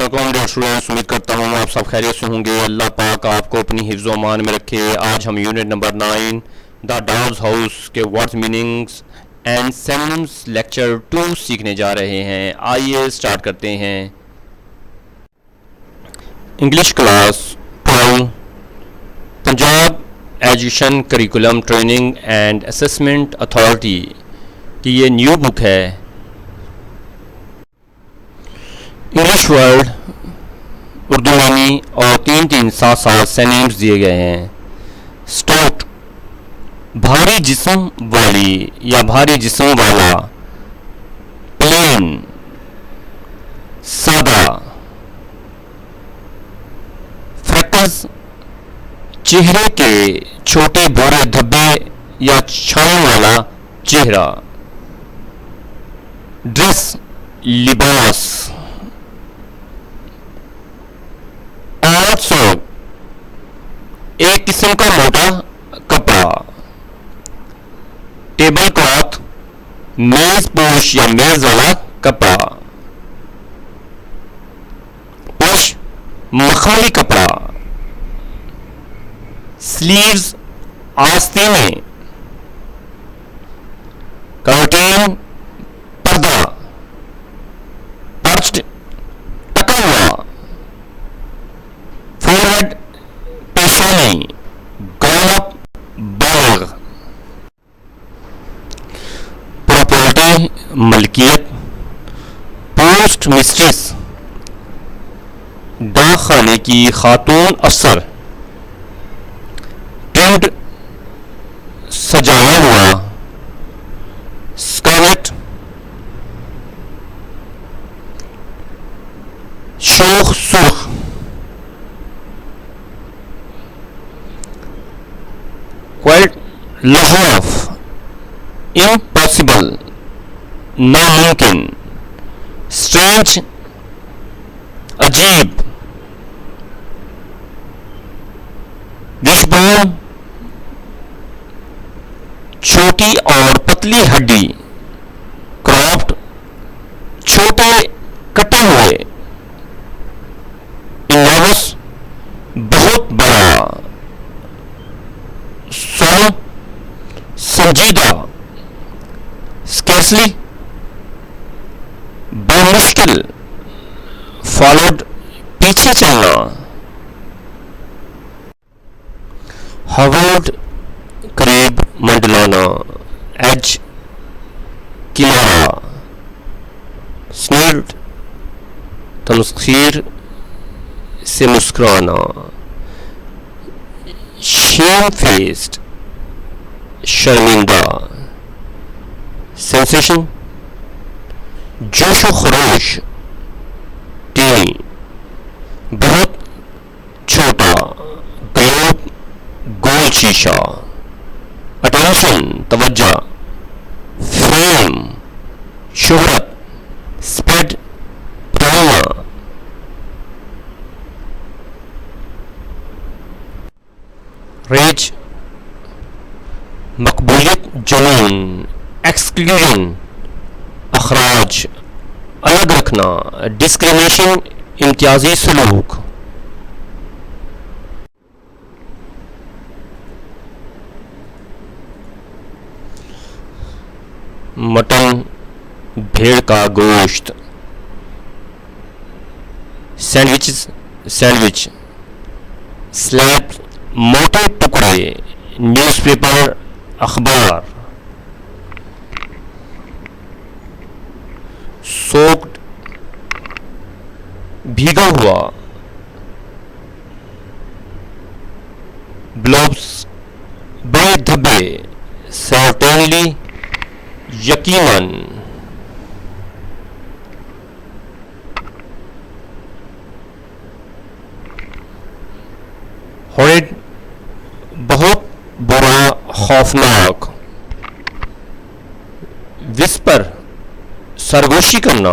علیکم dear students, امید کرتا ہوں آپ سب خیریت سے ہوں گے. اللہ پاک آپ کو اپنی حفظ و امان میں رکھے. آج ہم یونٹ نمبر 9 دا ڈاگز ہاؤس کے words meanings and synonyms lecture 2 سیکھنے جا رہے ہیں. آئیے اسٹارٹ کرتے ہیں. English class 12 Punjab education curriculum training and assessment authority کی یہ نیو بک ہے. انگلش ورڈ اردو نامی اور 3-3 سینیمز دیے گئے ہیں. اسٹاؤٹ بھاری جسم والی یا بھاری جسم والا. پلین سادہ. فریکلز چہرے کے چھوٹے بھورے دھبے یا چھاؤں والا چہرہ. ڈریس لباس. سوگ ایک قسم کا موٹا کپڑا. ٹیبل کلاتھ میز پوش یا میز والا کپڑا. پلش مخملی کپڑا. سلیوز آستینے. کرٹین پردہ. پرچڈ ٹکا ہوا. پیشانی گرون اپ بالغ. پراپرٹی ملکیت. پوسٹ مسٹریس ڈاک خانے کی خاتون افسر. ٹرمڈ سجایا ہوا. اسکارلیٹ شوخ سرخ. لاحاف امپاسبل ناممکن. اسٹرینج عجیب. وشبون چھوٹی اور پتلی ہڈی. کرافٹ چھوٹے کٹے ہوئے. اناؤس بہت بڑا. سنجیدہ. Scarcely بمشکل. فالوڈ پیچھے چلنا. ہاورڈ قریب منڈلانا. ایج کنارہ. Sneered تمسخر سے مسکرانا. Shamefaced شرمندہ. سینسیشن جوش و خروش. ٹینی بہت چھوٹا. گلوب گول شیشہ. اٹینشن توجہ. فیم شہرت. اسپیڈ پرانا. ریج مقبولیت جنون. ایکسکلوژن اخراج الگ رکھنا. ڈسکریمنیشن امتیازی سلوک. مٹن بھیڑ کا گوشت. سینڈوچ سلیب موٹے ٹکڑے. نیوز پیپر اخبار. سوکڈ بھیگا ہوا. بلوبس بڑے دھبے. سرٹینلی یقیناً. ہورڈ بہت برا خوفناک. وسپر سرگوشی کرنا.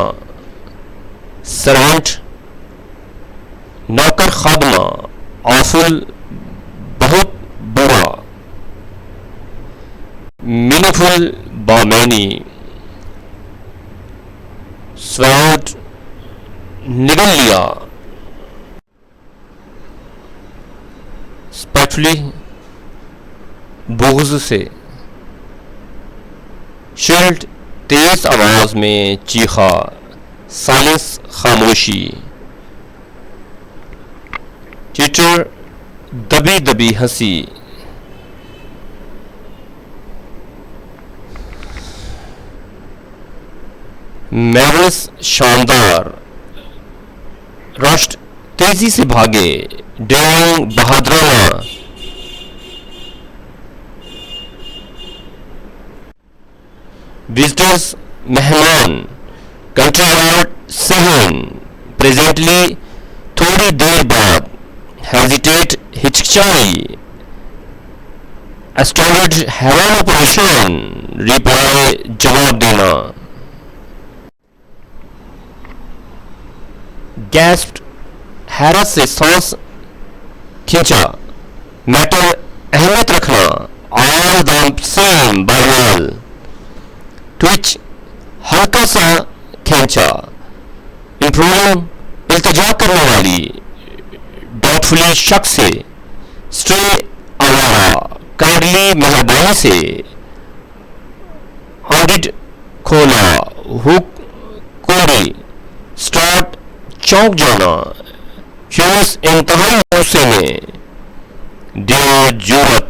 سرونٹ نوکر خادمہ. آفل بہت برا. مینیفل بامعنی. سوالڈ نگل لیا. اسپیٹفلی بغض سے. شرلڈ تیز آواز میں چیخا. سائلنس خاموشی. ٹیچر دبی دبی ہنسی. میولس شاندار. رشٹ تیزی سے بھاگے. ڈیرنگ بہادرانہ. وزٹرز مہمان. کنٹری یارڈ سہن. پریزنٹلی تھوڑی دیر بعد. ہیزیٹیٹ ہچکچائی. اسٹارڈ حیران و پریشان. ریپلائی جواب دینا. گیسپڈ حیرت سے سانس کھینچا. میٹر اہمیت رکھنا. آل دم سیم بہرحال. ٹوچ ہلکا سا کھینچا. امپروونگ التجا کرنے والی. ڈاؤٹفلی شک سے. اسٹرے آوارہ. کارلی مہربانی سے. آڈٹ کھولا. ہک کوری. اسٹارٹ چونک جانا. فیوز انتہائی غصے میں. ڈیو جورت.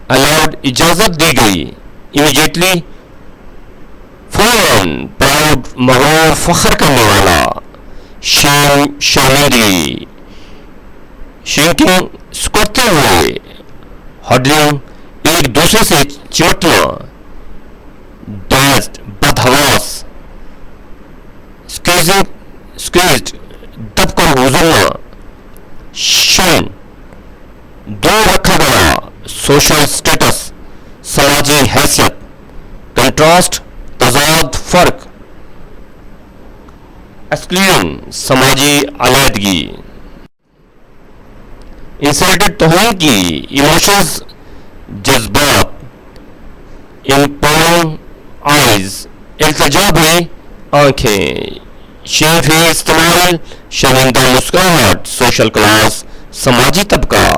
الاؤڈ اجازت دی گئی. امیڈیٹلی فوراً. پراؤڈ مغرور فخر کرنے والا. شیم شرمندگی. شرنکنگ سکڑتے ہوئے. ہڈلنگ ایک دوسرے سے چمٹنا. ڈیزڈ بدحواس. اسکویزڈ دب کر گزرنا. شن دور رکھا گیا. سوشل اسٹیٹس سماجی حیثیت. کنٹراسٹ تضاد فرق. ایکسکلوژن سماجی علیحدگی. انسلٹڈ توہین کی. ایموشنز جذبات. امپلورنگ آئیز. التجا بھی آنکھیں. شیم فیس استعمال. شرمندہ مسکراہٹ. سوشل کلاس سماجی طبقہ.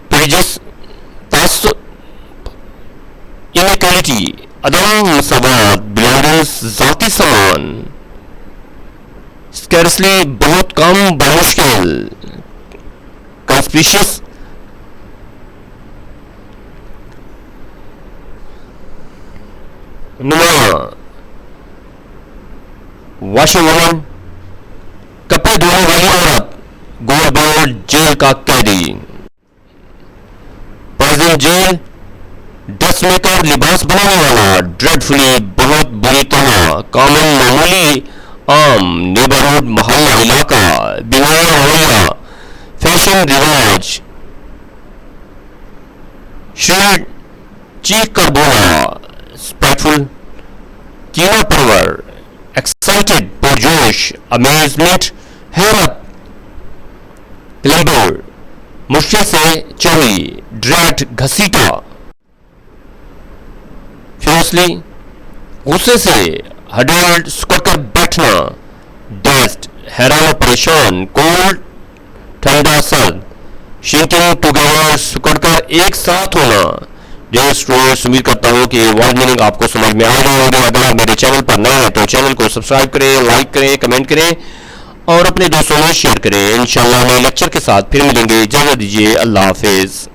پریجس تعصب. انیکوالٹی عدم مساوات. بلانگنگز ذاتی سامان. اسکیرسلی بہت کم بمشکل. کنسپیشس نما. واشنگ وومن کپڑے دھونے والی عورت. گول بول جیل کا قیدی. پرزن جیل ڈسٹ میکر لباس بنانے والا. ڈریڈفلی بہت بری طرح. کامن معمولی عام. نیبرہڈ محلہ علاقہ. بیمار رویہ. فیشن رواج. شرلڈ چیخ کر بولا. اسپیٹفل کینہ پرور. ایکسائٹڈ پرجوش. امیزمنٹ حیرت. کلیبر مشکل سے چوڑی. ڈریڈ گھسیٹا. فیوسلی غصے سے. ہڈلڈ سکڑ کر بیٹھنا. ڈیسڈ حیران و پریشان. کولڈ ٹھنڈا سرد. شرنکنگ ٹوگیدر سکڑ کر ایک ساتھ ہونا. ڈیئر اسٹوڈنٹس امید کرتا ہوں کہ ورڈ میننگ آپ کو سمجھ میں آ رہے ہوں گے. اگر آپ میرے چینل پر نئے ہیں تو چینل کو سبسکرائب کریں, لائک کریں, کمنٹ کریں اور اپنے دوستوں میں شیئر کریں. انشاءاللہ نئے لیکچر کے ساتھ پھر ملیں گے. اجازت دیجیے. اللہ حافظ.